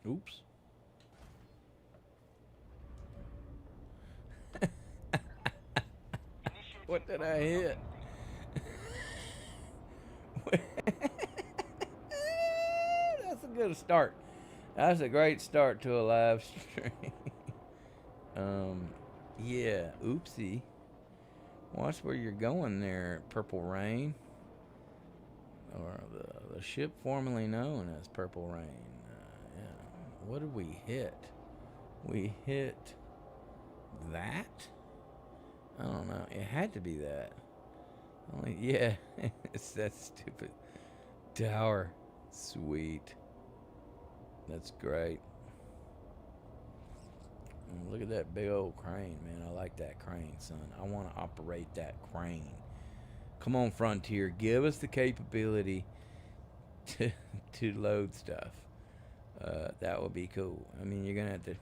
Oops. What did I hit? That's a good start. That's a great start to a live stream. um, yeah. Oopsie. Watch where you're going there, Purple Rain, or the ship formerly known as Purple Rain. Yeah. What did we hit? We hit that. I don't know. It had to be that. Only yeah. It's that stupid tower. Sweet. That's great. Look at that big old crane, man. I like that crane, son. I want to operate that crane. Come on, Frontier. Give us the capability to, to load stuff. That would be cool. I mean, you're going to have to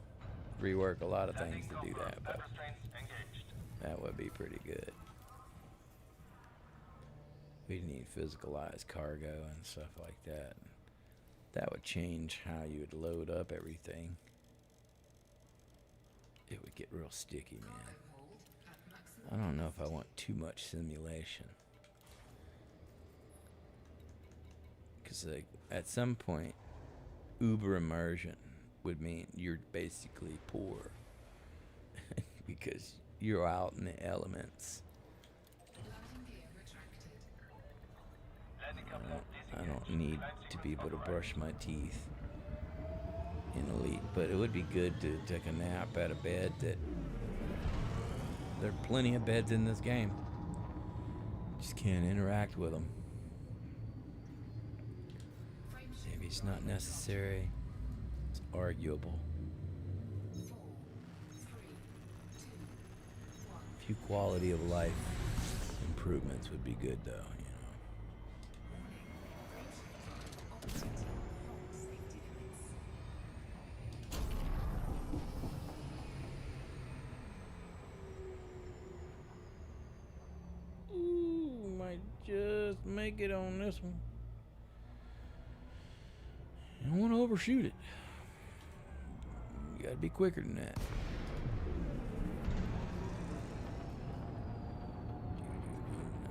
rework a lot of things to do that, but that would be pretty good. We need physicalized cargo and stuff like that. That would change how you would load up everything. It would get real sticky, man. I don't know if I want too much simulation. Because like, at some point, uber immersion would mean you're basically poor. Because you're out in the elements. I don't need to be able to brush my teeth in Elite, but it would be good to take a nap at a bed that there are plenty of beds in this game. Just can't interact with them. Maybe it's not necessary. It's arguable. A few quality of life improvements would be good, though. Might just make it on this one. You don't want to overshoot it. You gotta be quicker than that.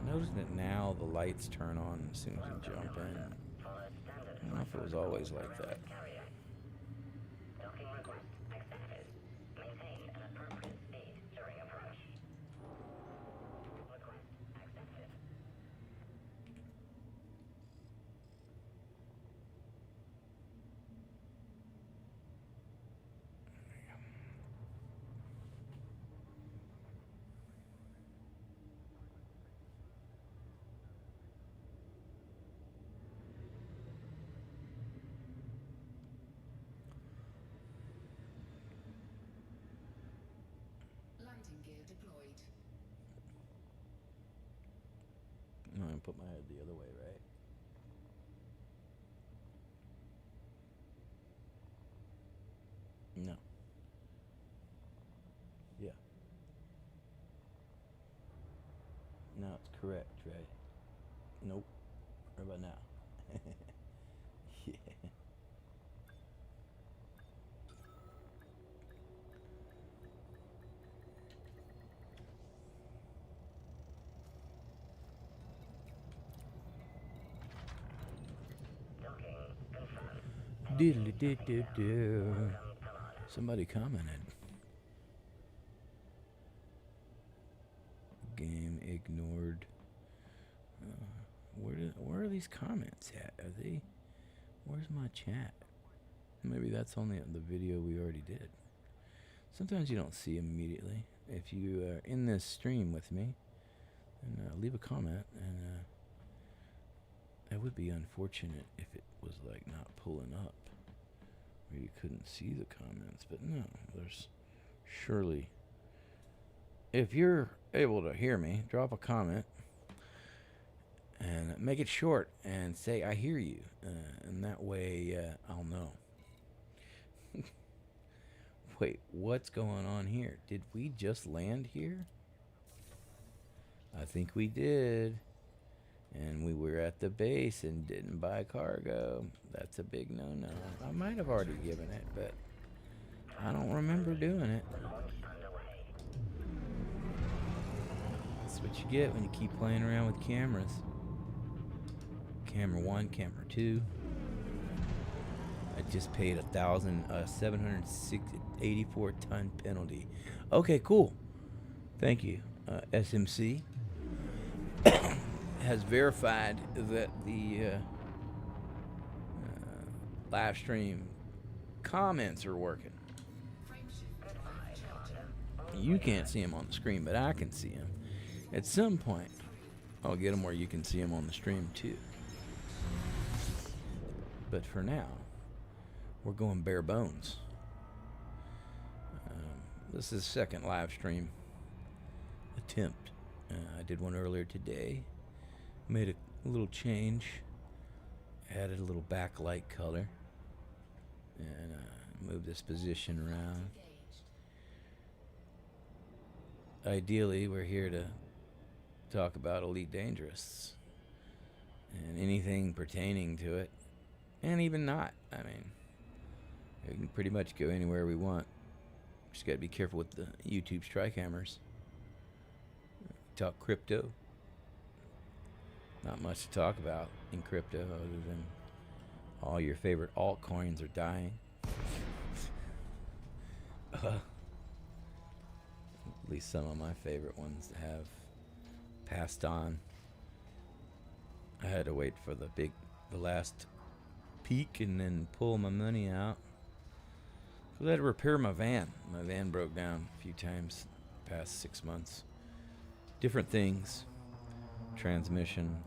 I noticed that now the lights turn on as soon as you jump in. I don't know if it was always like that. No, I put my head the other way, right? No. Yeah. No, it's correct, right? Nope. What about now? Yeah. Diddly-did-did-do. Somebody commented. Game ignored. Where are these comments at? Are they? Where's my chat? Maybe that's only the video we already did. Sometimes you don't see them immediately. If you are in this stream with me, and leave a comment, and that would be unfortunate if it was like not pulling up, where you couldn't see the comments. But no, there's surely. If you're able to hear me, drop a comment and make it short and say I hear you, and that way I'll know. Wait, what's going on here? Did we just land here? I think we did. And we were at left the base and didn't buy cargo. That's a big no-no. I might have already given it, but I don't remember doing it. That's what you get when you keep playing around with cameras. Camera 1, camera 2. I just paid 784 ton penalty. Okay, cool. Thank you. SMC has verified that the live stream comments are working. You can't see them on the screen, but I can see them. At some point, I'll get them where you can see them on the stream too. But for now, we're going bare bones. This is the second live stream attempt. I did one earlier today. Made a little change. Added a little backlight color. And moved this position around. Ideally, we're here to talk about Elite Dangerous. And anything pertaining to it. And even not. I mean, we can pretty much go anywhere we want. Just gotta be careful with the YouTube strike hammers. Talk crypto. Not much to talk about in crypto other than all your favorite altcoins are dying. At least some of my favorite ones have passed on. I had to wait for the last peak and then pull my money out. Because I had to repair my van. My van broke down a few times the past 6 months. Different things. Transmission.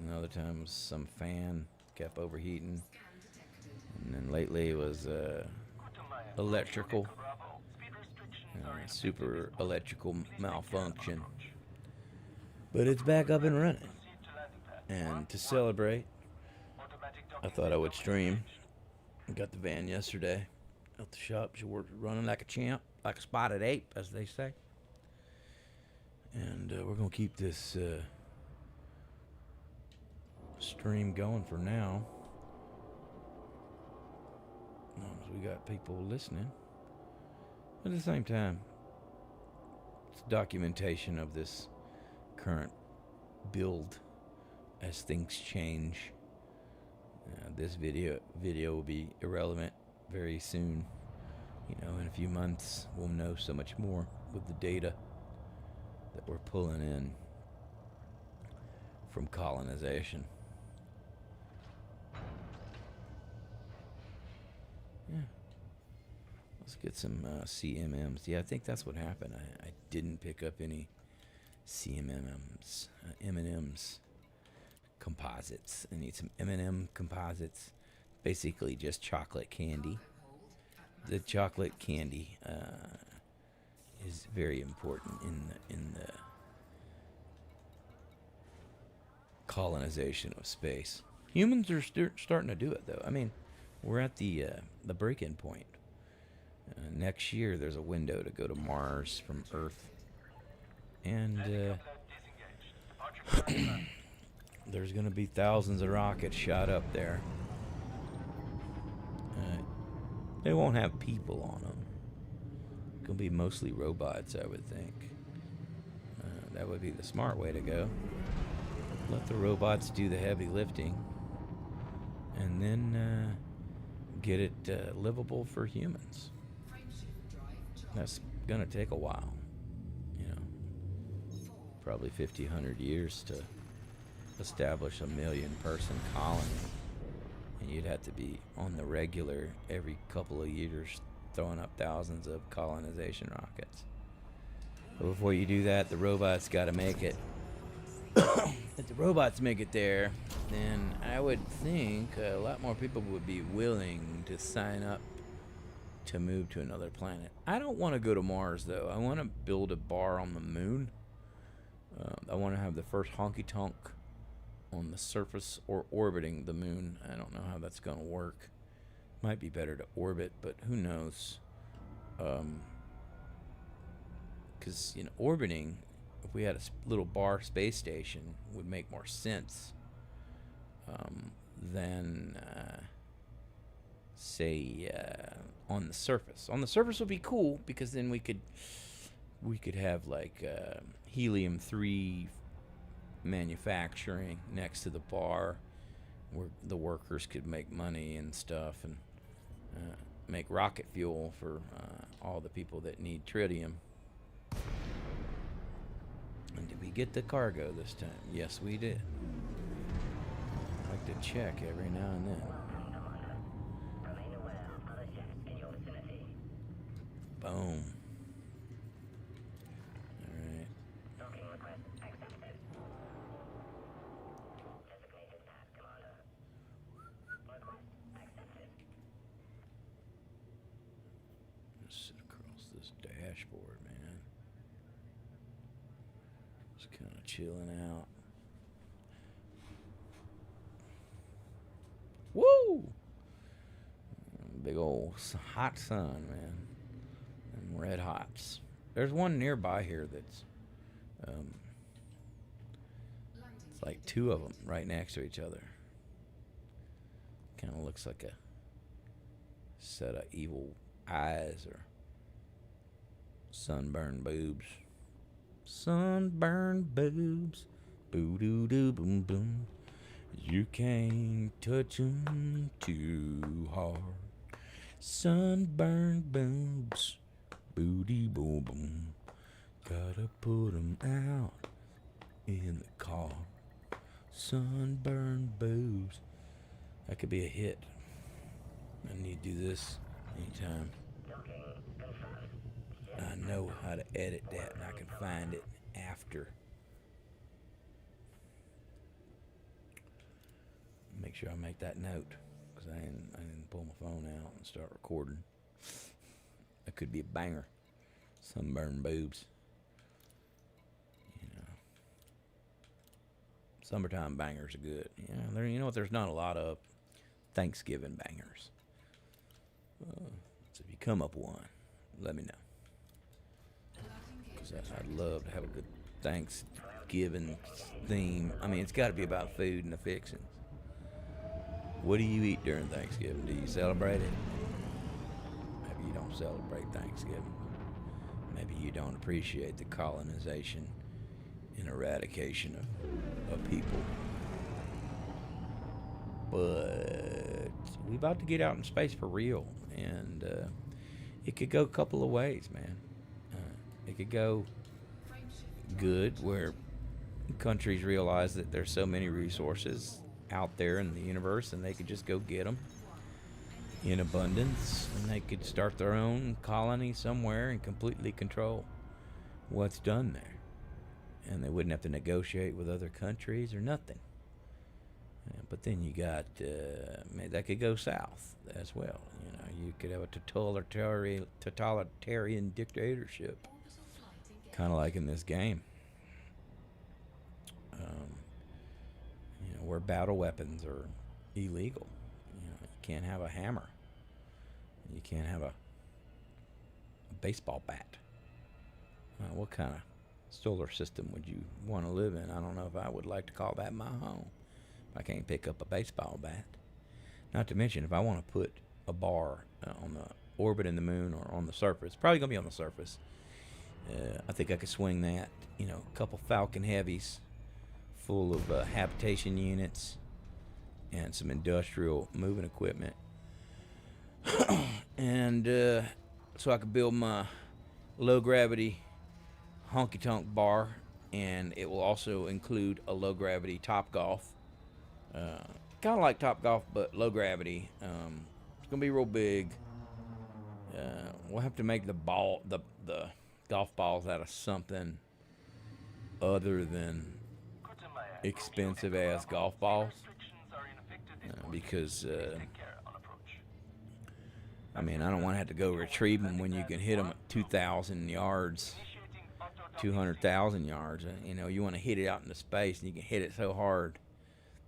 Another time was some fan kept overheating. And then lately it was electrical. Super electrical malfunction. But it's back up and running. And to celebrate, I thought I would stream. I got the van yesterday out the shop. She worked running like a champ, like a spotted ape, as they say. And we're going to keep this stream going for now. As long as we got people listening. But at the same time, it's documentation of this current build as things change. This video will be irrelevant very soon. You know, in a few months, we'll know so much more with the data that we're pulling in from colonization. Yeah. Let's get some CMMs. Yeah, I think that's what happened. I didn't pick up any CMMs, M&Ms. Composites. I need some M&M composites. Basically just chocolate candy. The chocolate candy is very important in the colonization of space. Humans are starting to do it though. I mean, we're at the break-in point. Next year there's a window to go to Mars from Earth, and there's going to be thousands of rockets shot up there. They won't have people on them. It's going to be mostly robots, I would think. That would be the smart way to go. Let the robots do the heavy lifting. And then get it livable for humans. That's going to take a while. You know, probably 50, 100 years to establish a 1 million person colony, and you'd have to be on the regular every couple of years throwing up thousands of colonization rockets. But before you do that, the robots got to make it. If the robots make it there, then I would think a lot more people would be willing to sign up to move to another planet. I don't want to go to Mars though. I want to build a bar on the moon. I want to have the first honky-tonk on the surface or orbiting the moon. I don't know how that's going to work. Might be better to orbit, but who knows? Because, orbiting, if we had a little bar space station, would make more sense. than say on the surface. On the surface would be cool because then we could have like helium-3 manufacturing next to the bar where the workers could make money and stuff and make rocket fuel for all the people that need tritium. And did we get the cargo this time? Yes, we did. I like to check every now and then. Boom. Alright. Just sit across this dashboard, man. Just kind of chilling out. Woo! Big old hot sun, man. And red hots. There's one nearby here that's it's like two of them right next to each other. Kind of looks like a set of evil eyes or sunburned boobs. Sunburned boobs. Boo doo doo boom boom. You can't touch 'em too hard. Sunburned boobs. Booty boom boom. Gotta put 'em out in the car. Sunburned boobs. That could be a hit. I need to do this anytime. I know how to edit that and I can find it after. Make sure I make that note because I didn't pull my phone out and start recording. That could be a banger. Sunburned boobs. You know, summertime bangers are good. Yeah, you know what? There's not a lot of Thanksgiving bangers. So if you come up with one, let me know. Because I'd love to have a good Thanksgiving theme. I mean, it's got to be about food and the fixings. What do you eat during Thanksgiving? Do you celebrate it? Maybe you don't celebrate Thanksgiving. Maybe you don't appreciate the colonization and eradication of people. But we about to get out in space for real. And it could go a couple of ways, man. It could go good where countries realize that there's so many resources out there in the universe and they could just go get them in abundance and they could start their own colony somewhere and completely control what's done there, and they wouldn't have to negotiate with other countries or nothing. But then you got that could go south as well. You know, you could have a totalitarian dictatorship, kind of like in this game. You know, where battle weapons are illegal. You know, you can't have a hammer. You can't have a baseball bat. What kind of solar system would you want to live in? I don't know if I would like to call that my home. I can't pick up a baseball bat. Not to mention, if I want to put a bar on the orbit in the moon or on the surface, probably going to be on the surface, I think I could swing that. You know, a couple Falcon Heavies full of habitation units and some industrial moving equipment. And so I could build my low-gravity honky-tonk bar, and it will also include a low-gravity Topgolf. Kind of like Topgolf, but low-gravity. It's going to be real big. We'll have to make the golf balls out of something other than expensive-ass golf balls. Because... I mean, I don't want to have to go retrieve them when you can hit them at 2,000 yards, 200,000 yards. You know, you want to hit it out into space, and you can hit it so hard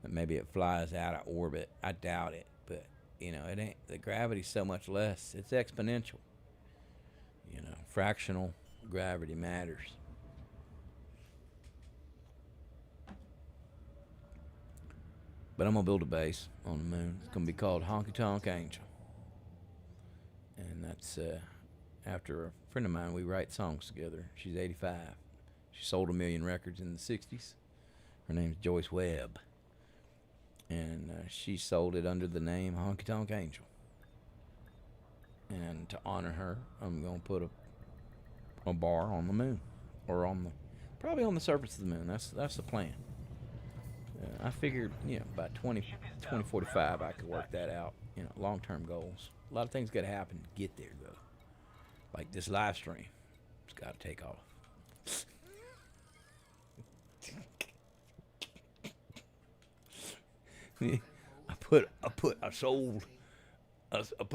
that maybe it flies out of orbit. I doubt it, but you know, it ain't. The gravity's so much less. It's exponential. You know, fractional gravity matters. But I'm gonna build a base on the moon. It's gonna be called Honky Tonk Angel, and that's after a friend of mine. We write songs together. She's 85. She sold 1,000,000 records in the '60s. Her name's Joyce Webb, and she sold it under the name Honky Tonk Angel. And to honor her, I'm gonna put a bar on the moon, or probably on the surface of the moon. That's the plan. I figured, by 2045, I could work that out. Long-term goals. A lot of things got to happen to get there, though. Like this live stream, it's got to take off. I put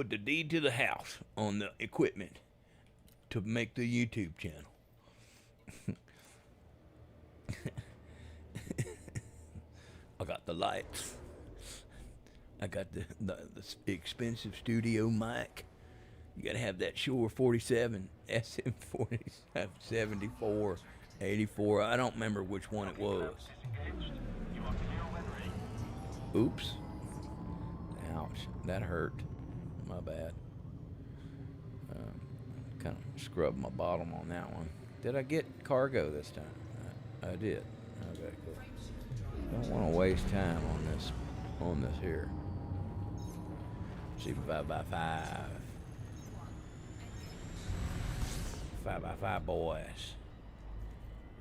the deed to the house on the equipment to make the YouTube channel. I got the lights. I got the expensive studio mic. You gotta have that Shure 47 SM40 74 84. I don't remember which one it was. Oops. Ouch. That hurt. My bad. Kind of scrubbed my bottom on that one. Did I get cargo this time? I did. Okay, cool. Don't want to waste time on this here. See, 5x5. 5x5 boys.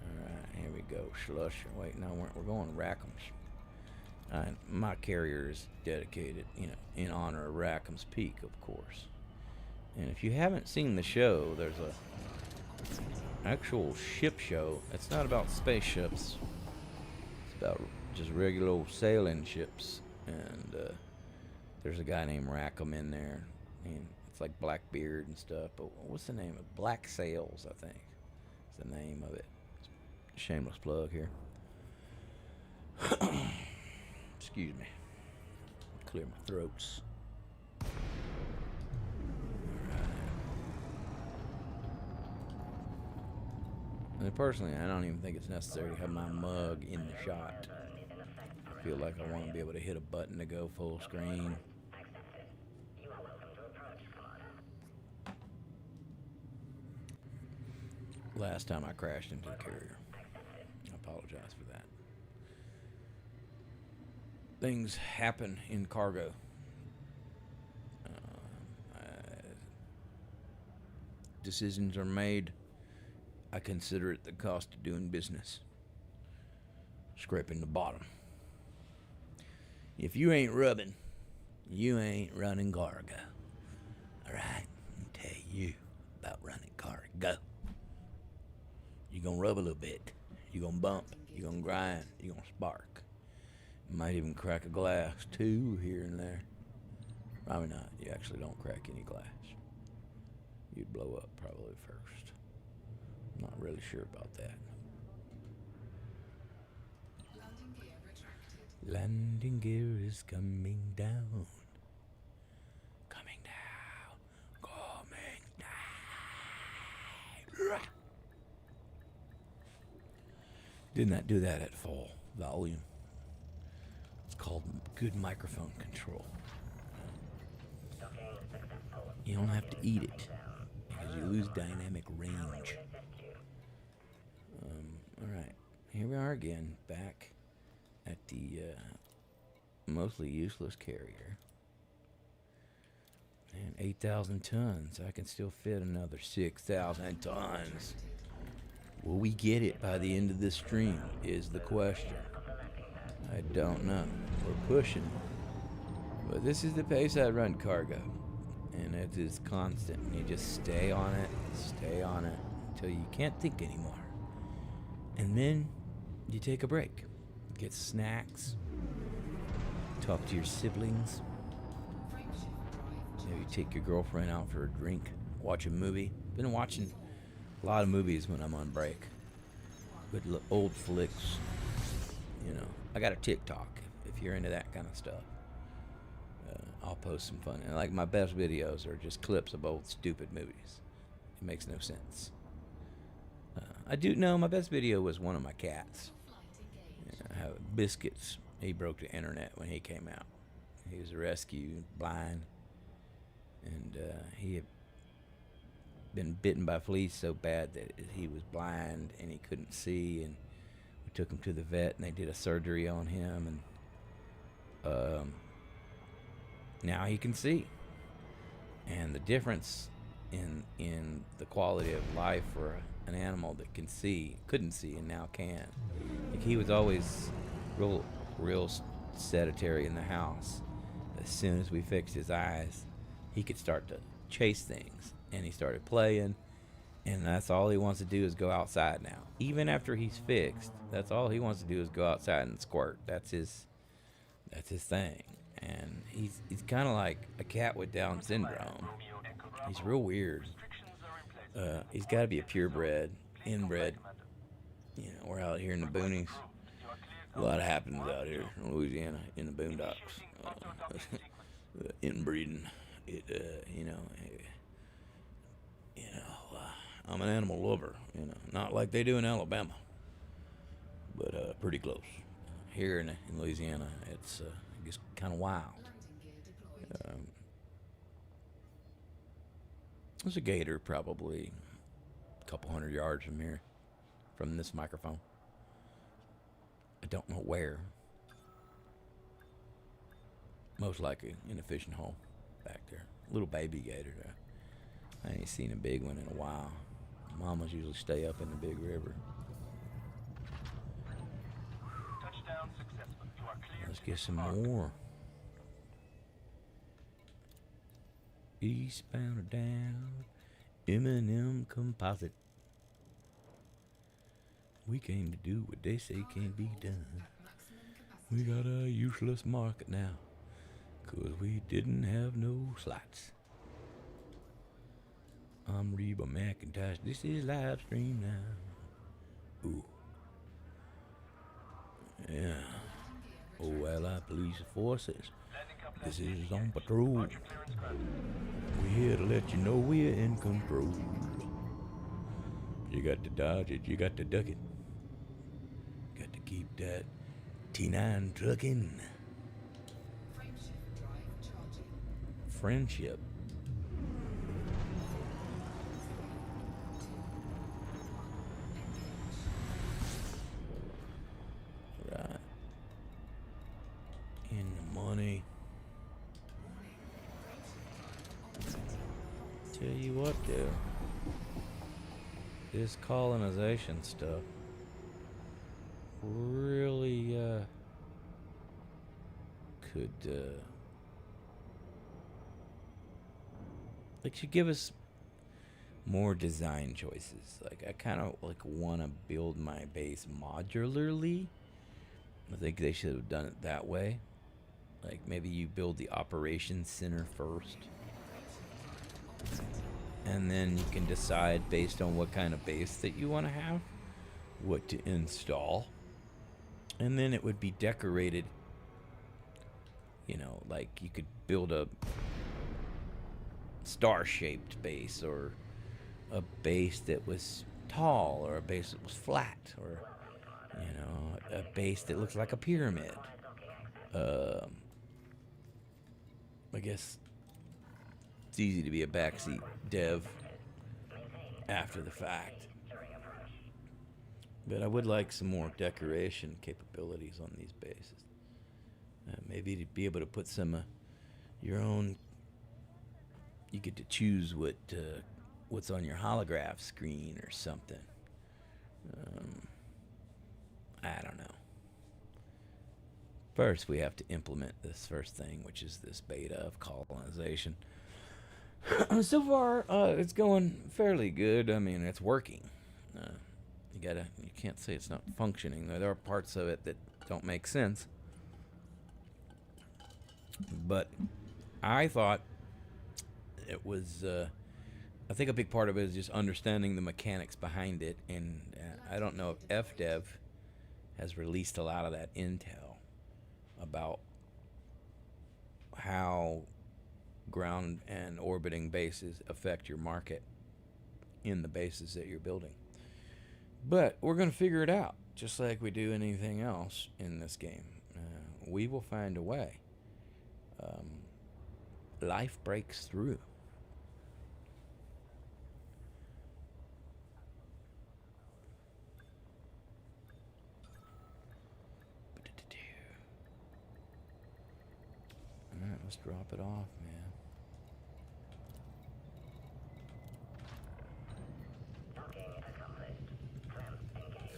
Alright, here we go. Slusher. Wait, no, we're going Rackham's. My carrier is dedicated, in honor of Rackham's Peak, of course. And if you haven't seen the show, there's a actual ship show. It's not about spaceships. It's about just regular old sailing ships. And there's a guy named Rackham in there. And it's like Blackbeard and stuff. But what's the name of it? Black Sails, I think. Is the name of it. Shameless plug here. Excuse me. Clear my throats. And personally, I don't even think it's necessary to have my mug in the shot. I feel like I want to be able to hit a button to go full screen. Last time I crashed into the carrier. I apologize for that. Things happen in cargo. Decisions are made. I consider it the cost of doing business. Scraping the bottom. If you ain't rubbing, you ain't running cargo. Alright? Let me tell you about running cargo. You're gonna rub a little bit. You're gonna bump. You're gonna grind. You're gonna spark. You might even crack a glass, too, here and there. Probably not. You actually don't crack any glass. You'd blow up probably first. I'm not really sure about that. Landing gear is coming down. Coming down. Coming down. Did not do that at full volume. It's called good microphone control. You don't have to eat it because you lose dynamic range. Alright, here we are again, back at the mostly useless carrier. And 8,000 tons. I can still fit another 6,000 tons. Will we get it by the end of this stream is the question. I don't know. We're pushing. But this is the pace I run cargo. And it is constant. You just stay on it until you can't think anymore. And then you take a break. Get snacks. Talk to your siblings. Maybe take your girlfriend out for a drink. Watch a movie. Been watching a lot of movies when I'm on break. Good old flicks. I got a TikTok if you're into that kind of stuff. I'll post some fun. And like my best videos are just clips of old stupid movies. It makes no sense. I do know my best video was one of my cats. I have biscuits He broke the internet when he came out. He was rescued, blind, and he had been bitten by fleas so bad that he was blind and he couldn't see. And we took him to the vet, and they did a surgery on him, and now he can see. And the difference in the quality of life for an animal that couldn't see, and now can. Like, he was always real sedentary in the house. As soon as we fixed his eyes, he could start to chase things, and he started playing. And that's all he wants to do is go outside now. Even after he's fixed, that's all he wants to do is go outside and squirt. That's his thing. And he's kind of like a cat with Down syndrome. He's real weird. He's got to be a purebred, inbred. You know, we're out here in the boonies. A lot happens out here in Louisiana, in the boondocks. Inbreeding. I'm an animal lover. Not like they do in Alabama, but pretty close. Here in Louisiana, it's kind of wild. There's a gator probably a couple 100 yards from here, from this microphone. I don't know where. Most likely in a fishing hole back there. Little baby gator there. I ain't seen a big one in a while. Mamas usually stay up in the big river. Let's get some more. Eastbound or down, M&M composite. We came to do what they say can't be done. We got a useless market now, 'cause we didn't have no slots. I'm Reba McIntosh, this is live stream now. Ooh. Yeah. OLI Police Forces. This is on patrol. We're here to let you know we're in control. You got to dodge it, you got to duck it. Got to keep that T9 trucking. Friendship. Right. In the money. Tell you what, though. This colonization stuff really could should give us more design choices. Like, I kind of want to build my base modularly. I think they should have done it that way. Like, maybe you build the operations center first, and then you can decide based on what kind of base that you want to have, what to install. And then it would be decorated, like you could build a star-shaped base, or a base that was tall, or a base that was flat, or, a base that looks like a pyramid. I guess it's easy to be a backseat dev after the fact. But I would like some more decoration capabilities on these bases. Maybe to be able to put some your own. You get to choose what's on your holograph screen or something. I don't know. First, we have to implement this first thing, which is this beta of colonization. So far, it's going fairly good. I mean, it's working. You can't say it's not functioning. There are parts of it that don't make sense. But I thought it was, I think a big part of it is just understanding the mechanics behind it. And I don't know if FDev has released a lot of that intel about how ground and orbiting bases affect your market in the bases that you're building. But we're going to figure it out, just like we do anything else in this game. we will find a way. Life breaks through. Alright, let's drop it off, man.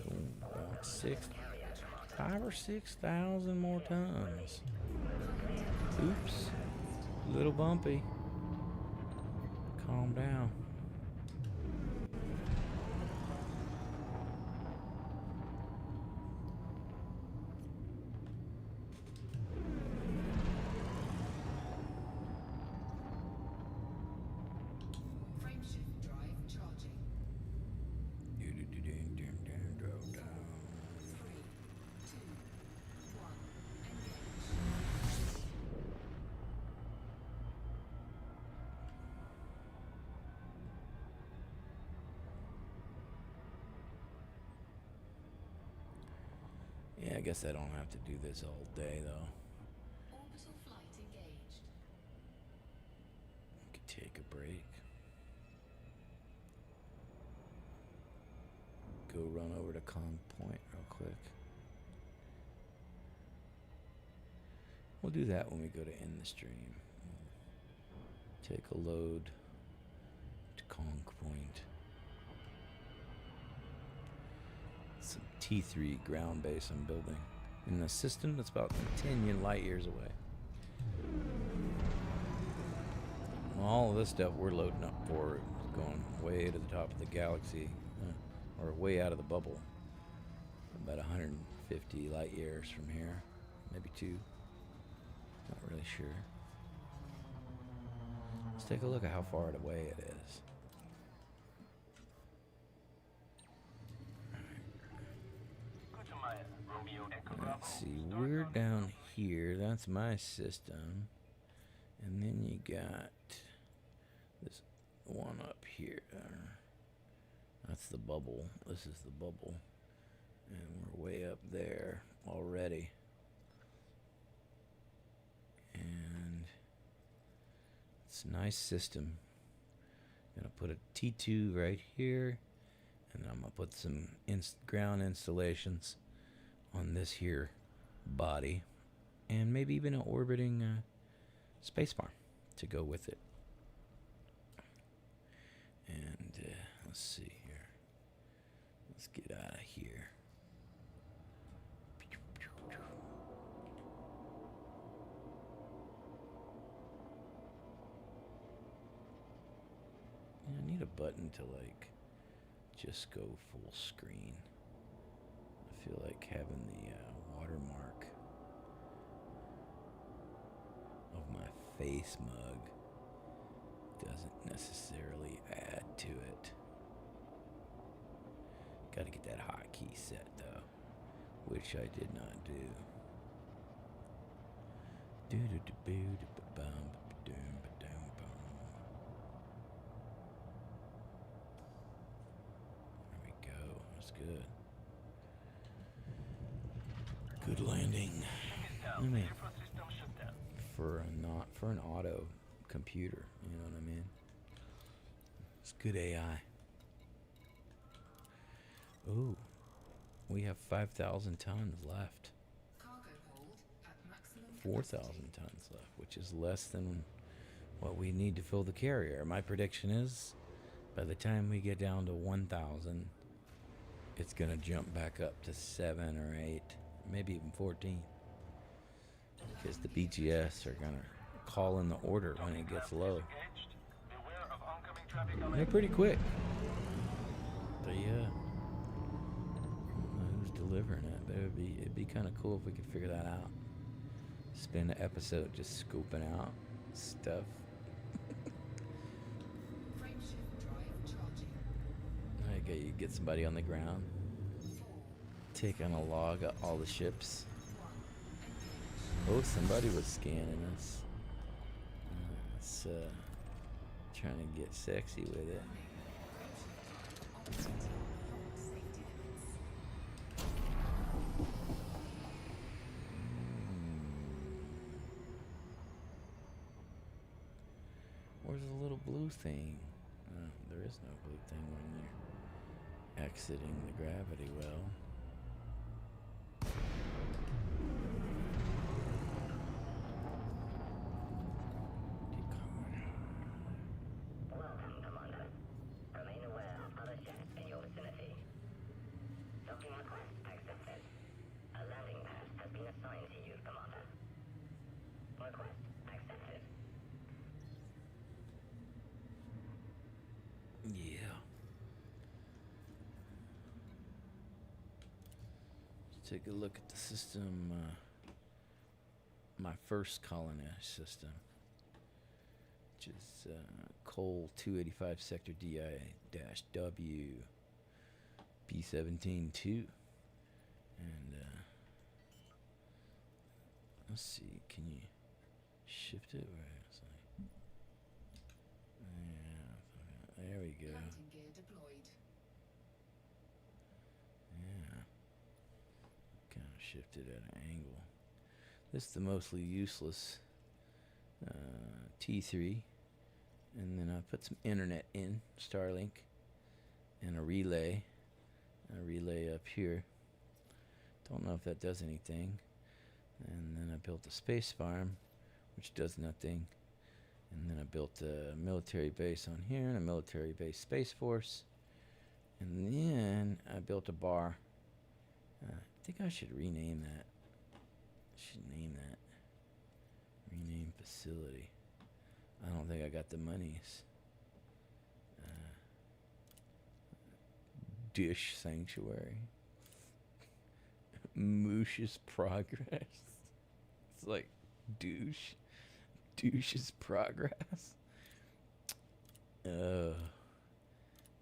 Cool. About 5 or 6,000 more tons. Oops. A little bumpy. Calm down. Yeah, I guess I don't have to do this all day, though. Orbital flight engaged. I could take a break. Go run over to Con Point real quick. We'll do that when we go to end the stream. Take a load to Con Point. Some T3 ground base I'm building in a system that's about 10 light years away. Well, all of this stuff we're loading up for is going way to the top of the galaxy, or way out of the bubble. About 150 light years from here, maybe 2. Not really sure. Let's take a look at how far away it is. Let's see, we're down here. That's my system. And then you got this one up here. That's the bubble. This is the bubble. And we're way up there already. And it's a nice system. Gonna put a T2 right here. And I'm gonna put some ground installations on this here body, and maybe even an orbiting space farm to go with it. And let's see here. Let's get out of here. Yeah, I need a button to like just go full screen. I feel like having the watermark of my face mug doesn't necessarily add to it. Gotta get that hotkey set though, which I did not do. There we go. That's good. Good landing. I mean, for an auto computer, you know what I mean? It's good AI. Ooh, we have 5,000 tons left. Cargo hold at maximum 4,000 tons left, which is less than what we need to fill the carrier. My prediction is, by the time we get down to 1,000, it's gonna jump back up to 7 or 8. Maybe even 14, because the BGS are gonna call in the order when it gets low. They're pretty quick. But yeah, I don't know who's delivering it, but it'd be kind of cool if we could figure that out. Spend an episode just scooping out stuff. frameshift drive charging. Okay, you get somebody on the ground, taking a log of all the ships. Oh, somebody was scanning us. It's trying to get sexy with it. Where's the little blue thing? There is no blue thing when you're exiting the gravity well. Welcome, Commander. Remain aware of other ships in your vicinity. Docking request accepted. A landing pad has been assigned to you, Commander. Request accepted. Yeah. Let's take a look at the system. My first colonized system, which is Cole 285 Sector DI-W B-17-2. And let's see, can you shift it? Where it's like, yeah, there we go. Landing gear deployed. Yeah, kind of shifted at an angle. This is the mostly useless T3, and then I put some internet in, Starlink, and a relay up here. Don't know if that does anything. And then I built a space farm, which does nothing. And then I built a military base on here, and a military base space force. And then I built a bar. I think I should rename that. Name that. Rename facility. I don't think I got the monies. Dish Sanctuary. Moosh's Progress. It's like douche. Douche's Progress.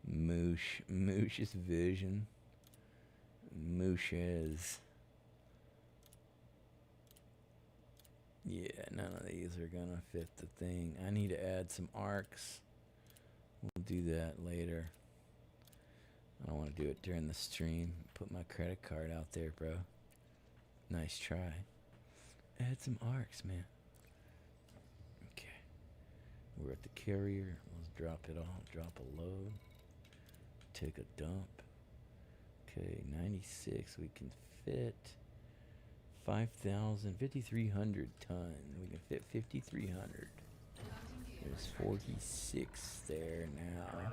Moosh's Vision. Moosh's. Yeah, none of these are gonna fit the thing. I need to add some arcs. We'll do that later. I don't want to do it during the stream. Put my credit card out there, bro. Nice try. Add some arcs, man. Okay. We're at the carrier. Let's drop it all. Drop a load. Take a dump. Okay, 96. We can fit 5,000, 5,300 tons. We can fit 5,300. There's 46 there now.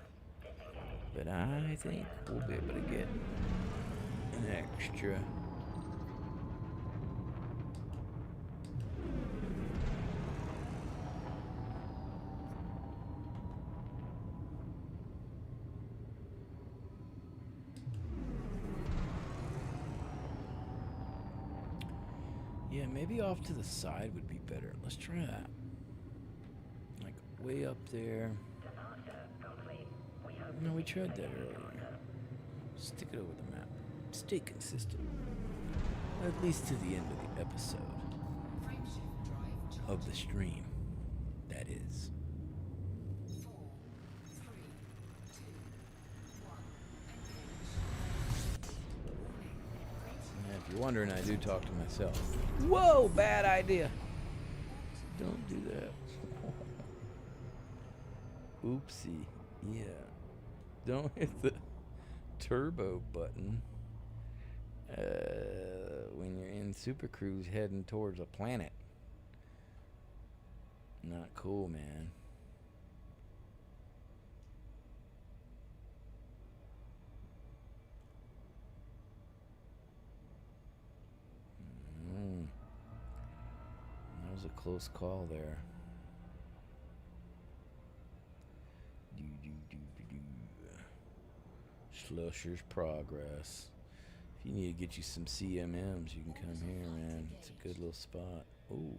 But I think we'll be able to get an extra. Yeah, maybe off to the side would be better. Let's try that. Like way up there. No, we tried that earlier. Stick it over the map. Stay consistent. At least to the end of the episode. Frameshift drive Of the stream. That is. 4, 3, 2, 1. Engage. Yeah, if you're wondering, I do talk to myself. Whoa, bad idea. Don't do that. Oopsie. Yeah. Don't hit the turbo button when you're in Super Cruise heading towards a planet. Not cool, man. That was a close call there. Slusher's Progress. If you need to get you some CMMs, you can come here, man. It's a good little spot. Ooh.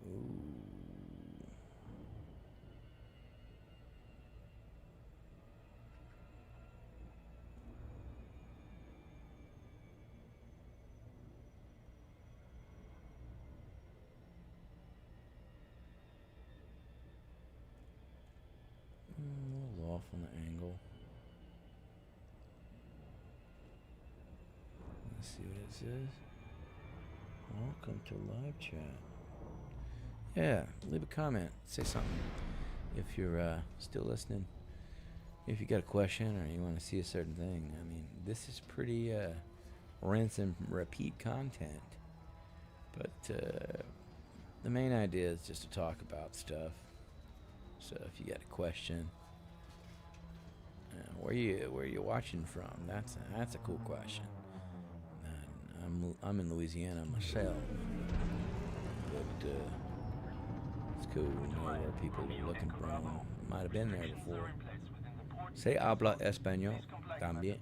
Ooh. A little off on the angle. Let's see what it says. Welcome to live chat. Yeah, leave a comment. Say something. if you're still listening. If you got a question or you want to see a certain thing, I mean, this is pretty rinse and repeat content. But the main idea is just to talk about stuff. So if you got a question, where you watching from? That's a cool question. I'm in Louisiana myself, but it's cool to know where people are looking from. Might have been there before. Se habla español también.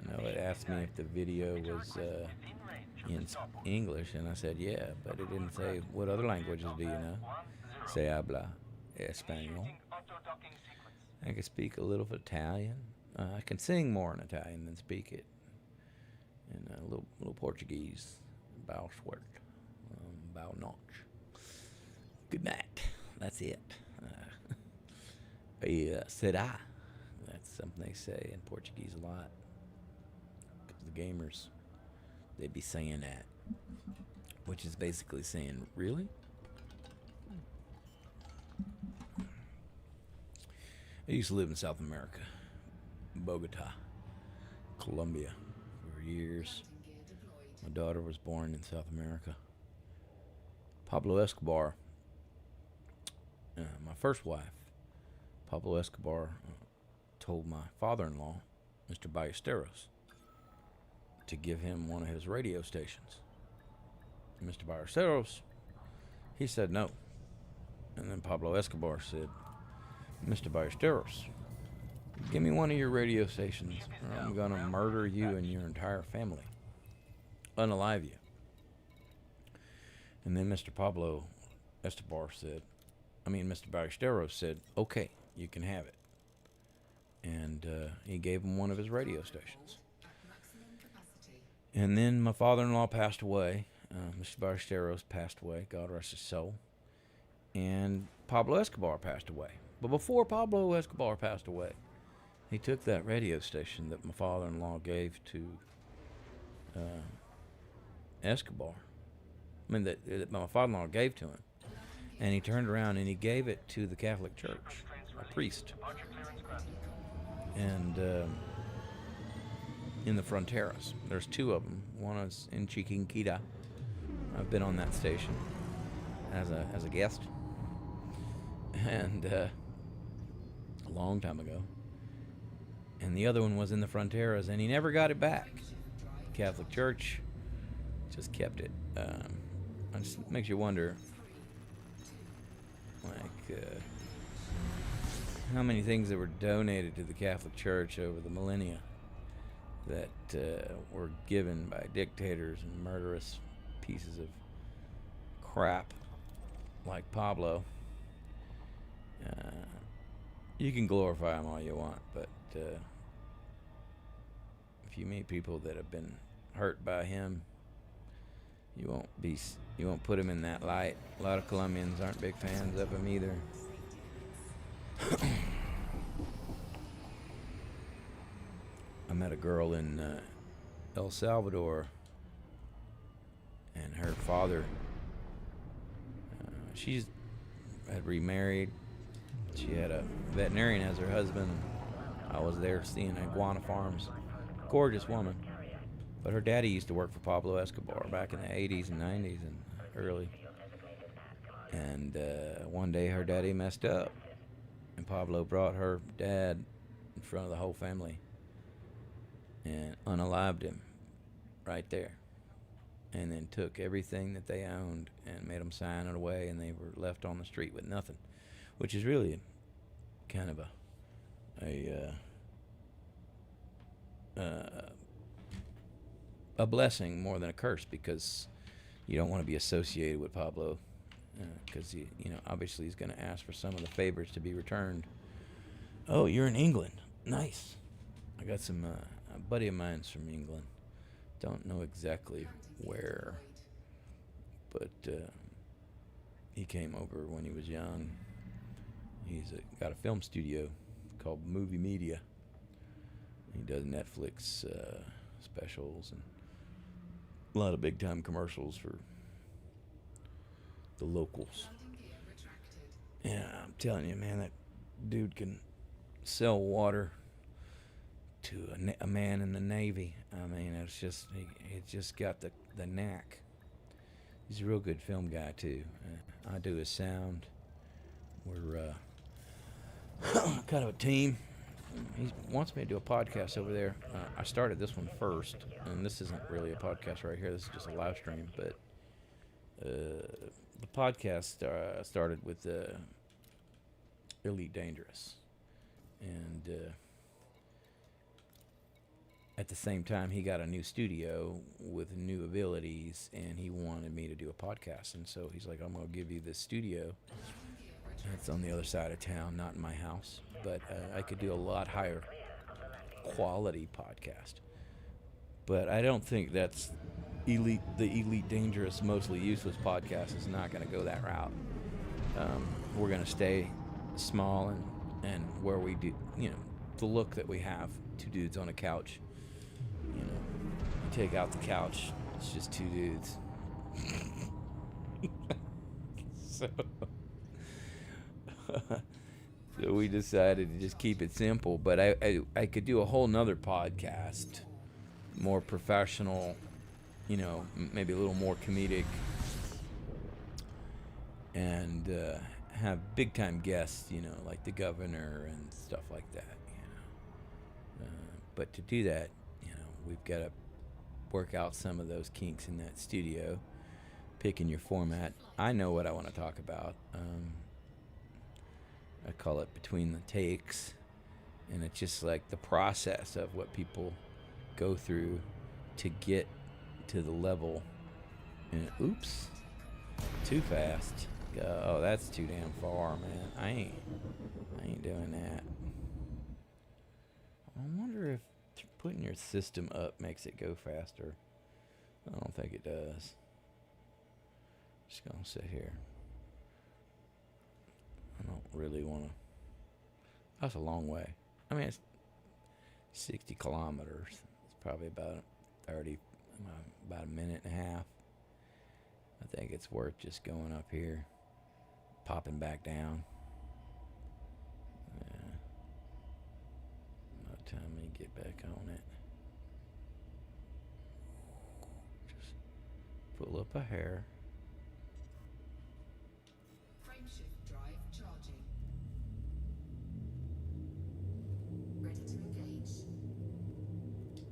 No, it asked me if the video was in English, and I said yeah, but it didn't say what other languages do you know. Se habla español. I can speak a little of Italian. I can sing more in Italian than speak it. And a little Portuguese. Bow short. Bow notch. Good night. That's it. Será. That's something they say in Portuguese a lot. Because the gamers, they be saying that. Which is basically saying, really? I used to live in South America. Bogota. Colombia. For years. My daughter was born in South America. Pablo Escobar, my first wife, Pablo Escobar, told my father-in-law, Mr. Ballesteros, to give him one of his radio stations. And Mr. Ballesteros, he said no. And then Pablo Escobar said, Mr. Ballesteros, give me one of your radio stations or I'm going to murder you and your entire family. Unalive you. And then Mr. Mr. Ballesteros said, okay, you can have it. And he gave him one of his radio stations. And then my father-in-law passed away. Mr. Ballesteros passed away, God rest his soul. And Pablo Escobar passed away. But before Pablo Escobar passed away, he took that radio station that my father-in-law gave to Escobar. That my father-in-law gave to him. And he turned around and he gave it to the Catholic Church, a priest. And in the Fronteras, there's two of them. One is in Chiquinquirá. I've been on that station as a guest. And a long time ago. And the other one was in the Fronteras, and he never got it back. The Catholic Church just kept it. It just makes you wonder, like, how many things that were donated to the Catholic Church over the millennia that were given by dictators and murderous pieces of crap like Pablo. You can glorify him all you want, but if you meet people that have been hurt by him, you won't put him in that light. A lot of Colombians aren't big fans of him either. I met a girl in El Salvador, and her father, she's had remarried. She had a veterinarian as her husband. I was there seeing iguana farms. Gorgeous woman. But her daddy used to work for Pablo Escobar back in the 80s and 90s and early. And one day her daddy messed up. And Pablo brought her dad in front of the whole family and unalived him right there. And then took everything that they owned and made them sign it away, and they were left on the street with nothing. Which is really kind of a blessing more than a curse, because you don't want to be associated with Pablo, because obviously he's going to ask for some of the favors to be returned. Oh, you're in England. Nice. I got some a buddy of mine's from England. Don't know exactly where, but he came over when he was young. He's got a film studio called Movie Media. He does Netflix specials and a lot of big time commercials for the locals. Yeah, I'm telling you, man, that dude can sell water to a man in the Navy. I mean, it's just he just got the knack. He's a real good film guy too. I do his sound. We're kind of a team. He wants me to do a podcast over there. I started this one first, and this isn't really a podcast right here. This is just a live stream. But the podcast started with Elite Dangerous, and at the same time, he got a new studio with new abilities, and he wanted me to do a podcast. And so he's like, "I'm gonna give you this studio. It's on the other side of town, not in my house, but I could do a lot higher quality podcast." But I don't think that's elite. The Elite Dangerous, mostly useless podcast is not going to go that route. We're going to stay small and where we do, the look that we have, two dudes on a couch. You take out the couch, it's just two dudes. So we decided to just keep it simple. But I could do a whole nother podcast, more professional, maybe a little more comedic, and have big time guests, like the governor and stuff like that. But to do that, we've got to work out some of those kinks in that studio, picking your format. I know what I want to talk about. I call it between the takes, and it's just like the process of what people go through to get to the level. And oops, too fast. Oh, that's too damn far, man. I ain't doing that. I wonder if putting your system up makes it go faster. I don't think it does. Just gonna sit here. I don't really want to. That's a long way. I mean, it's 60 kilometers. It's probably about about a minute and a half. I think it's worth just going up here, popping back down. Yeah. By the time we get back on it, just pull up a hair. Frameshift drive charging. Ready to engage. 3, 2,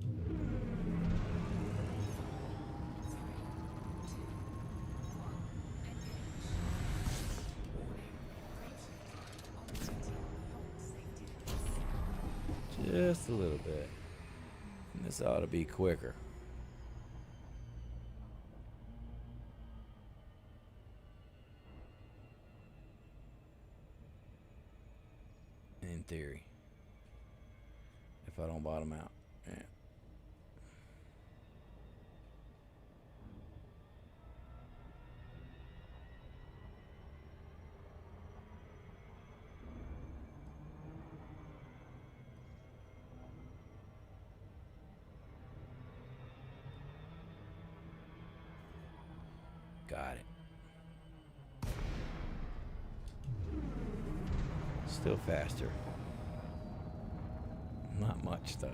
1, engage. Warning. Frameshift drive operating beyond safety limits. Just a little bit. And this ought to be quicker. In theory. If I don't bottom out. Yeah. Got it. Still faster. Not much though.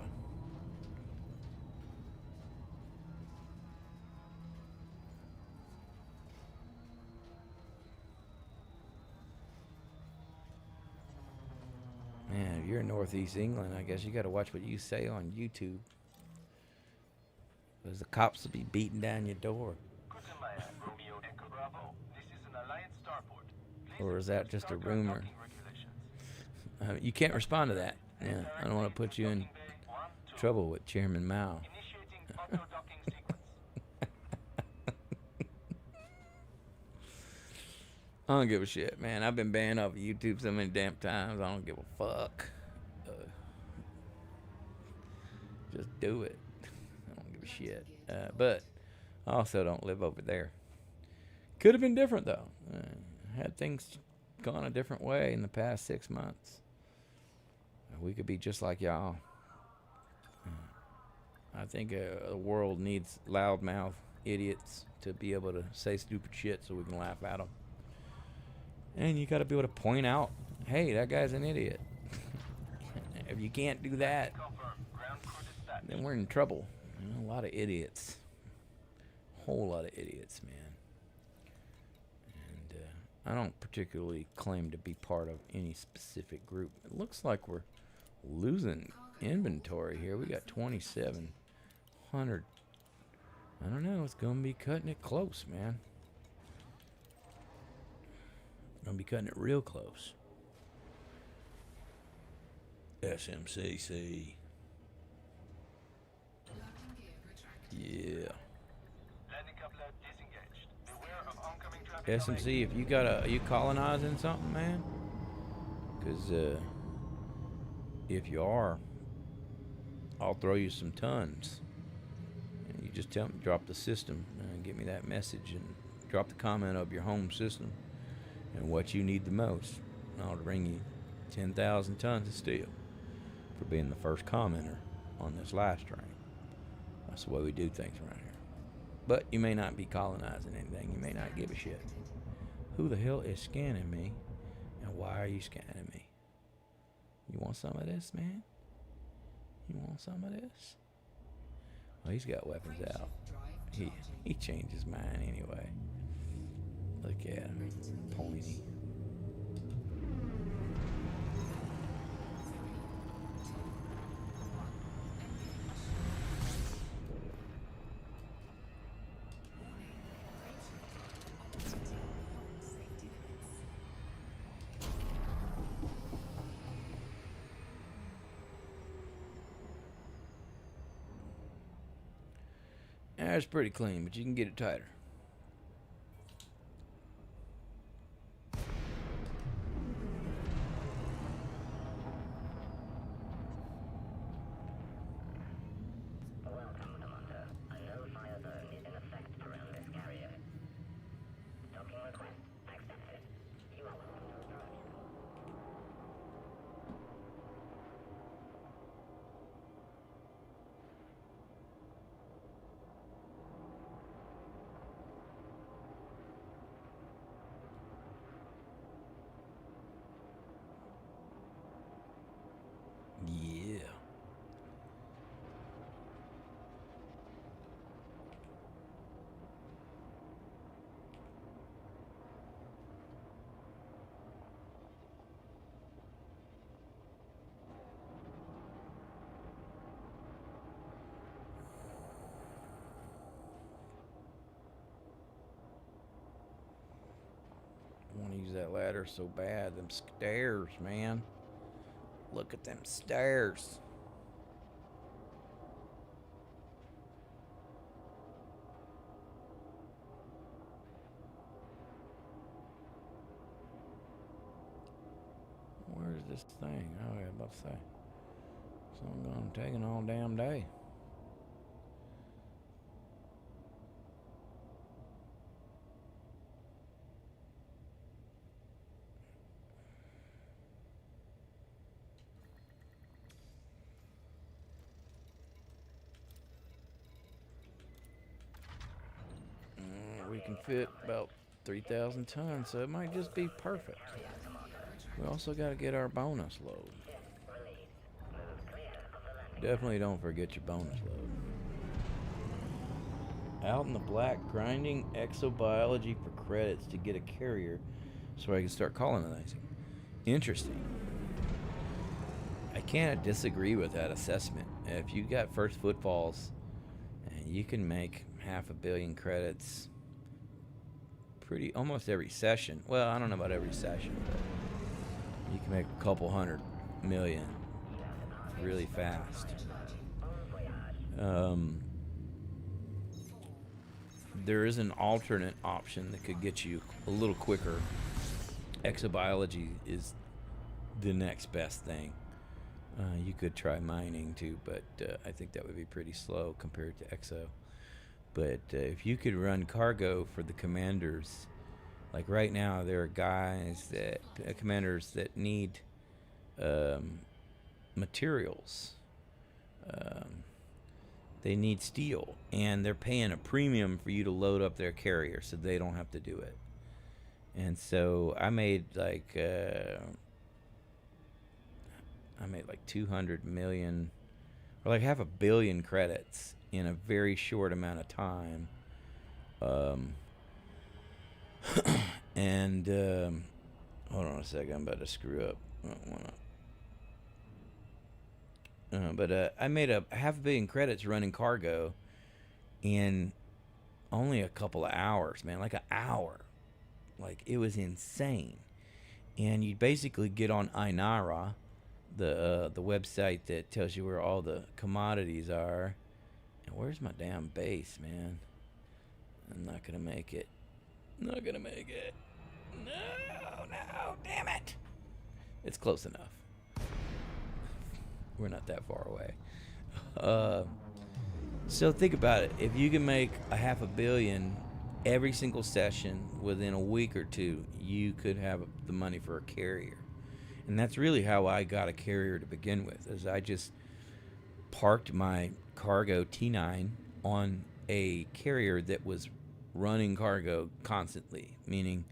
Man, if you're in Northeast England, I guess you got to watch what you say on YouTube. Because the cops will be beating down your door. Or is that just a rumor? You can't respond to that. Yeah, I don't want to put you in trouble with Chairman Mao. I don't give a shit, man. I've been banned off of YouTube so many damn times. I don't give a fuck. Just do it. I don't give a shit. But I also don't live over there. Could have been different though. Had things gone a different way in the past 6 months, we could be just like y'all. I think the world needs loudmouth idiots to be able to say stupid shit so we can laugh at them. And you got to be able to point out, hey, that guy's an idiot. If you can't do that, then we're in trouble. You know, a lot of idiots. Whole lot of idiots, man. And I don't particularly claim to be part of any specific group. It looks like we're losing inventory here. We got 2,700. I don't know. It's going to be cutting it close, man. Going to be cutting it real close. SMCC. Landing gear retracted. Yeah. Landing coupler disengaged. Beware of oncoming traffic. SMC, if you got are you colonizing something, man? Because if you are, I'll throw you some tons. And you just tell me, drop the system and get me that message and drop the comment of your home system and what you need the most. And I'll bring you 10,000 tons of steel for being the first commenter on this live stream. That's the way we do things around here. But you may not be colonizing anything. You may not give a shit. Who the hell is scanning me? And why are you scanning me? You want some of this, man? You want some of this? Well, he's got weapons out. He changed his mind anyway. Look at him. Pointy. That's pretty clean, but you can get it tighter. Welcome, Commander. A no-fire zone is in effect around this carrier. Docking request accepted. You are welcome to approach. Yeah. I want to use that ladder so bad. Them stairs, man. Look at them stairs. Where's this thing? Oh, yeah, about to say. So I'm going to take an all damn day. We can fit about 3,000 tons, so it might just be perfect. We also got to get our bonus load. Definitely don't forget your bonus load. Out in the black, grinding exobiology for credits to get a carrier so I can start colonizing. Interesting. I can't disagree with that assessment. If you got first footfalls and you can make 500 million credits pretty almost every session. Well, I don't know about every session, but you can make a couple 100 million really fast. There is an alternate option that could get you a little quicker. Exobiology is the next best thing. You could try mining too, but I think that would be pretty slow compared to exo. But if you could run cargo for the commanders, like right now there are guys that commanders that need materials. They need steel, and they're paying a premium for you to load up their carrier so they don't have to do it. And so I made like 200 million, or like half a billion credits in a very short amount of time. Um, and hold on a second, I'm about to screw up. I don't wanna. But I made a half a billion credits running cargo in only a couple of hours, man. Like an hour. Like it was insane. And you basically get on Inara, the website that tells you where all the commodities are. And where's my damn base, man? I'm not gonna make it. Not gonna make it. No, damn it. It's close enough. We're not that far away. So think about it. If you can make a half a billion every single session within a week or two, you could have the money for a carrier. And that's really how I got a carrier to begin with, is I just parked my cargo T9 on a carrier that was running cargo constantly, meaning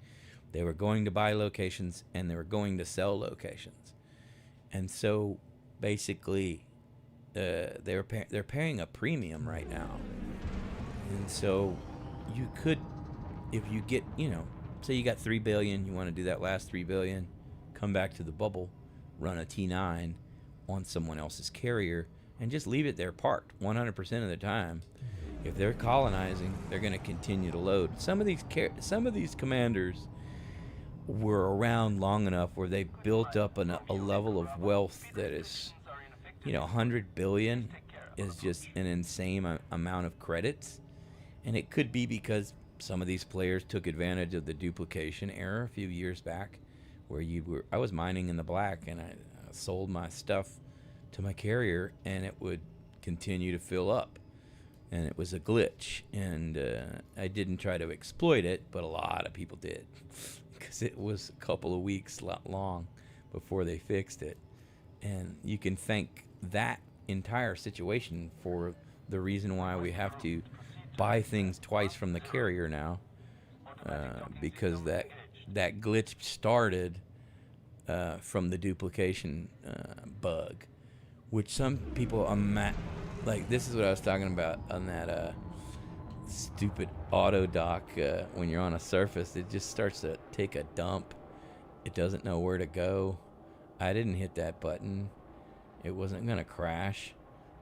they were going to buy locations and they were going to sell locations. And so basically they're paying a premium right now. And so you could, if you get, say you got 3 billion, you want to do that last 3 billion, come back to the bubble, run a T9 on someone else's carrier, and just leave it there parked 100% of the time. If they're colonizing, they're going to continue to load. Some of these commanders were around long enough where they built up a level of wealth that is, 100 billion is just an insane amount of credits. And it could be because some of these players took advantage of the duplication era a few years back, where I was mining in the black and I sold my stuff to my carrier and it would continue to fill up. And it was a glitch, and I didn't try to exploit it, but a lot of people did, because it was a couple of weeks long before they fixed it. And you can thank that entire situation for the reason why we have to buy things twice from the carrier now, because that glitch started from the duplication bug, which some people like, this is what I was talking about on that stupid auto dock. When you're on a surface, it just starts to take a dump. It doesn't know where to go. I didn't hit that button. It wasn't going to crash.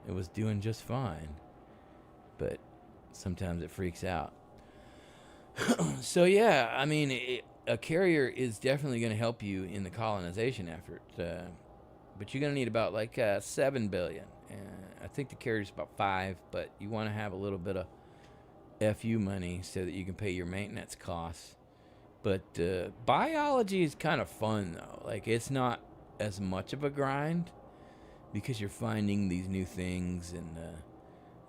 It was doing just fine. But sometimes it freaks out. So, yeah, I mean, a carrier is definitely going to help you in the colonization effort. But you're going to need about like 7 billion. I think the carrier's about 5, but you want to have a little bit of FU money so that you can pay your maintenance costs. But biology is kind of fun, though. Like, it's not as much of a grind because you're finding these new things, and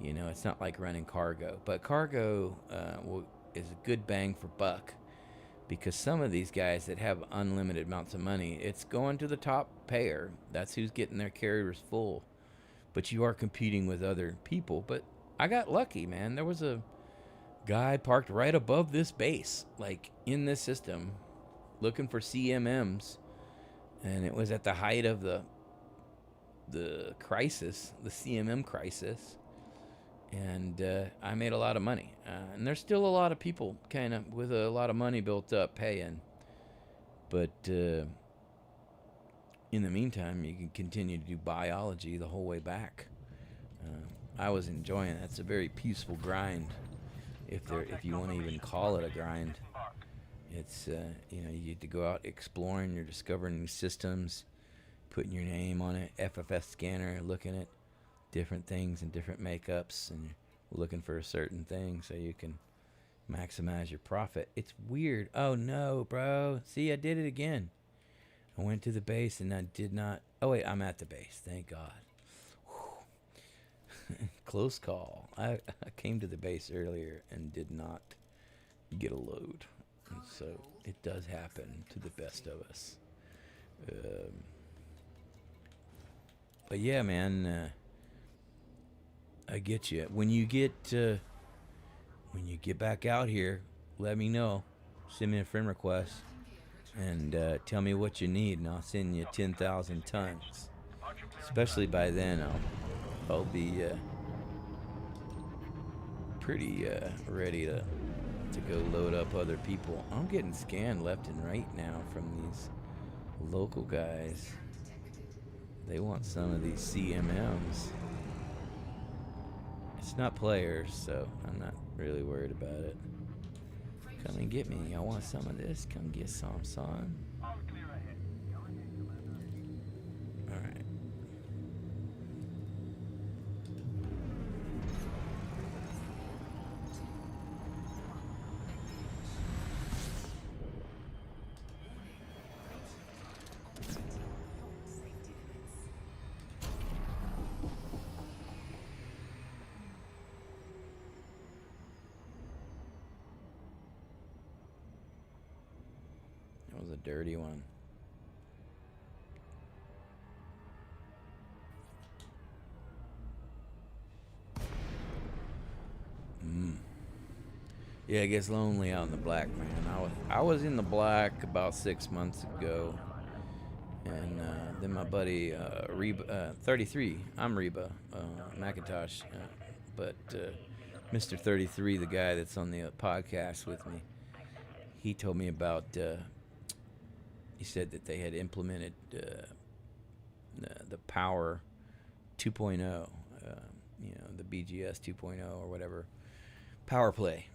it's not like running cargo. But cargo is a good bang for buck, because some of these guys that have unlimited amounts of money, it's going to the top payer. That's who's getting their carriers full. But you are competing with other people. But I got lucky, man. There was a guy parked right above this base, like in this system, looking for CMMs. And it was at the height of the crisis, the CMM crisis. And I made a lot of money. And there's still a lot of people kind of with a lot of money built up paying. But in the meantime, you can continue to do biology the whole way back. I was enjoying it. It's a very peaceful grind, if you want to even call it a grind. It's you get to go out exploring. You're discovering new systems, putting your name on it, FFS scanner, looking at different things and different makeups, and you're looking for a certain thing so you can maximize your profit. It's weird. Oh no, bro. See, I did it again. I went to the base and I did not. Oh wait, I'm at the base. Thank God. Close call. I came to the base earlier and did not get a load. And so it does happen to the best of us. But yeah, man, I get you. When you get back out here, let me know. Send me a friend request and tell me what you need, and I'll send you 10,000 tons. Especially by then, I'll be pretty ready to go load up other people. I'm getting scanned left and right now from these local guys. They want some of these CMMs. It's not players, so I'm not really worried about it. Come and get me. I want some of this. Come get some, son. All clear ahead. Alright. That was a dirty one. Yeah, it gets lonely out in the black, man. I was in the black about 6 months ago, and then my buddy Reba, 33. I'm Reba Macintosh, but Mr. 33, the guy that's on the podcast with me, he told me about. He said that they had implemented the Power 2.0, the BGS 2.0 or whatever, Power Play.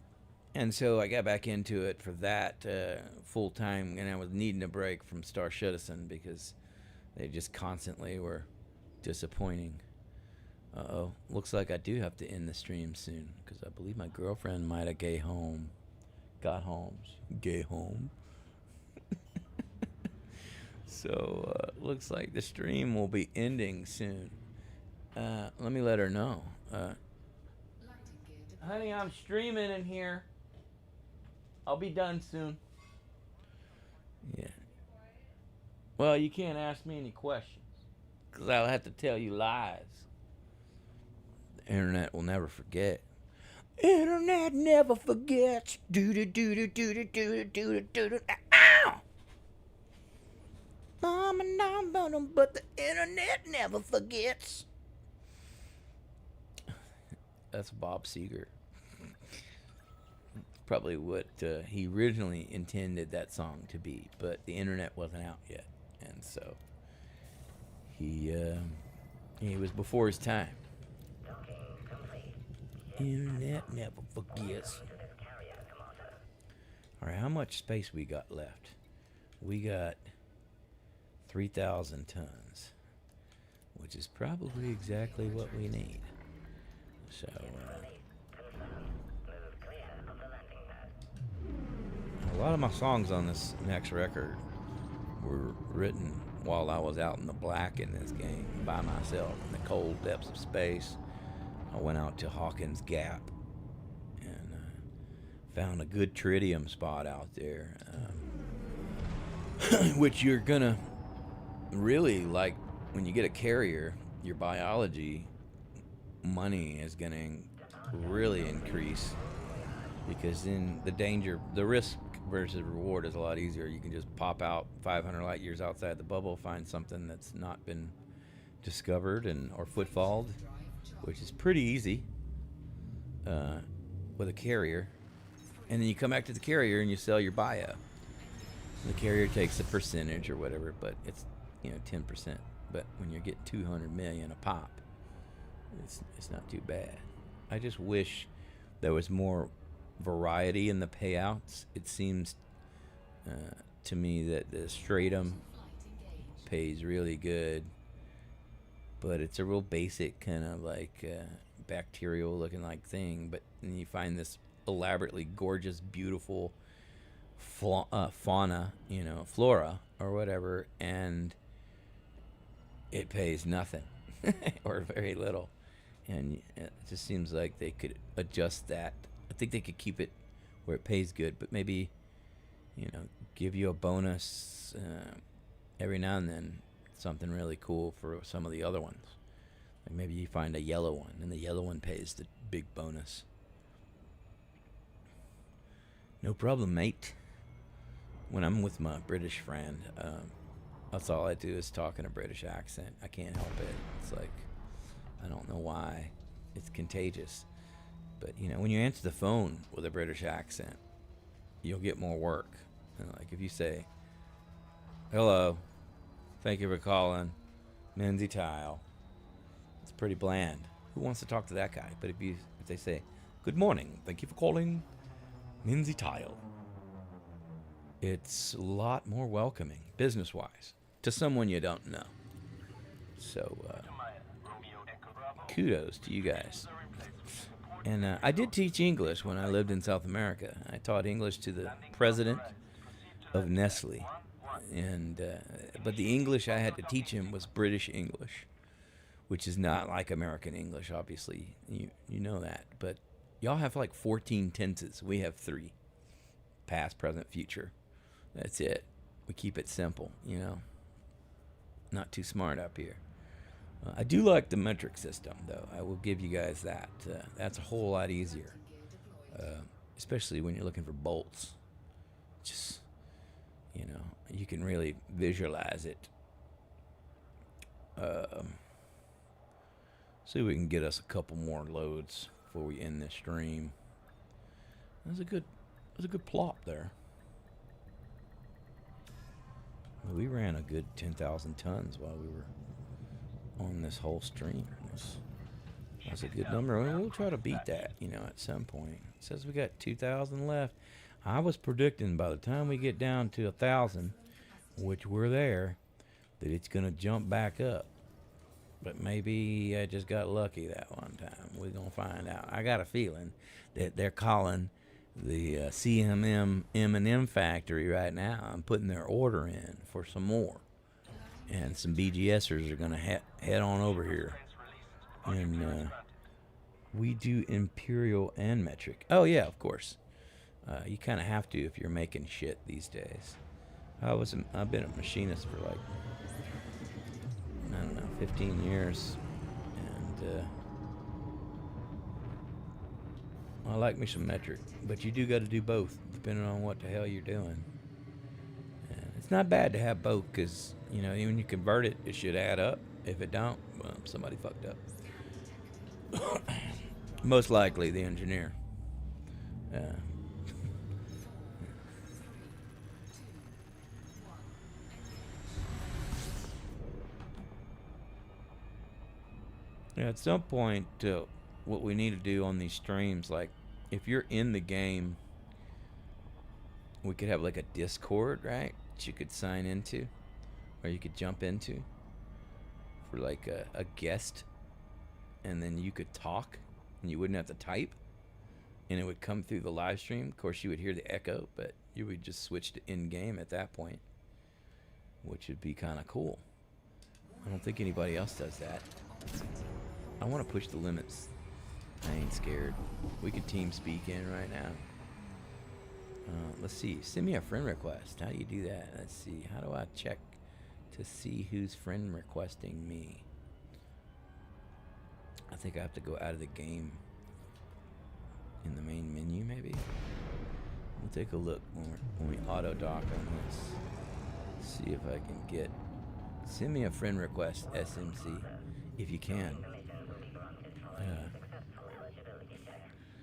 And so I got back into it for that full time, and I was needing a break from Star Citizen because they just constantly were disappointing. Uh-oh. Looks like I do have to end the stream soon because I believe my girlfriend might have got home. Gay home. So looks like the stream will be ending soon. Let me let her know. Honey, I'm streaming in here. I'll be done soon. Yeah. Well, you can't ask me any questions because I'll have to tell you lies. The internet will never forget. Internet never forgets. Do do do do do do do do do do. Ow! But the internet never forgets. That's Bob Seger. Probably what he originally intended that song to be, but the internet wasn't out yet, and so he was before his time. Internet never forgets. All right, how much space we got left? We got 3,000 tons, which is probably exactly what we need. So. A lot of my songs on this next record were written while I was out in the black in this game by myself in the cold depths of space. I went out to Hawkins Gap and found a good tritium spot out there, which you're gonna really like when you get a carrier. Your biology money is gonna really increase because then the risk versus reward is a lot easier. You can just pop out 500 light years outside the bubble, find something that's not been discovered or footfalled, which is pretty easy with a carrier. And then you come back to the carrier and you sell your bio. The carrier takes a percentage or whatever, but it's 10%. But when you get 200 million a pop, it's not too bad. I just wish there was more variety in the payouts. It seems to me that the stratum pays really good, but it's a real basic kind of like bacterial looking like thing, but then you find this elaborately gorgeous, beautiful fauna, flora or whatever, and it pays nothing or very little. And it just seems like they could adjust that. I think they could keep it where it pays good, but maybe, give you a bonus every now and then, something really cool for some of the other ones. Like maybe you find a yellow one, and the yellow one pays the big bonus. No problem, mate. when I'm with my British friend, that's all I do is talk in a British accent. I can't help it. It's like, I don't know why. It's contagious. But, you know, when you answer the phone with a British accent, you'll get more work. And like if you say, hello, thank you for calling, Minzy Tile, it's pretty bland. Who wants to talk to that guy? But if they say, good morning, thank you for calling Minzy Tile, it's a lot more welcoming, business-wise, to someone you don't know. So, kudos to you guys. And I did teach English when I lived in South America. I taught English to the president of Nestle. And but the English I had to teach him was British English, which is not like American English, obviously. You know that. But y'all have like 14 tenses. We have 3. Past, present, future. That's it. We keep it simple, you know. Not too smart up here. I do like the metric system, though. I will give you guys that. That's a whole lot easier, especially when you're looking for bolts. Just, you know, you can really visualize it. See if we can get us a couple more loads before we end this stream. That was a good plop there. We ran a good 10,000 tons while we were on this whole stream. That's a good number. We'll try to beat that, you know, at some point. It says we got 2,000 left. I was predicting by the time we get down to 1,000, which we're there, that it's going to jump back up. But maybe I just got lucky that one time. We're going to find out. I got a feeling that they're calling the CMM M&M factory right now and putting their order in for some more. And some BGSers are going to head on over here. And we do imperial and metric. Oh, yeah, of course. You kind of have to if you're making shit these days. I've been a machinist for like, I don't know, 15 years. And I like me some metric. But you do got to do both, depending on what the hell you're doing. And it's not bad to have both because, you know, when you convert it, it should add up. If it don't, well, somebody fucked up. Most likely the engineer. Yeah, at some point, what we need to do on these streams, like, if you're in the game, we could have like a Discord, right? That you could sign into, or you could jump into for like a guest, and then you could talk, and you wouldn't have to type, and it would come through the live stream. Of course, you would hear the echo, but you would just switch to in-game at that point, which would be kind of cool. I don't think anybody else does that. I want to push the limits. I ain't scared. We could team speak in right now. Let's see. Send me a friend request. How do you do that? Let's see. How do I check to see who's friend requesting me? I think I have to go out of the game in the main menu, maybe. We'll take a look when we auto dock on this. See if I can get. Send me a friend request, SMC, if you can.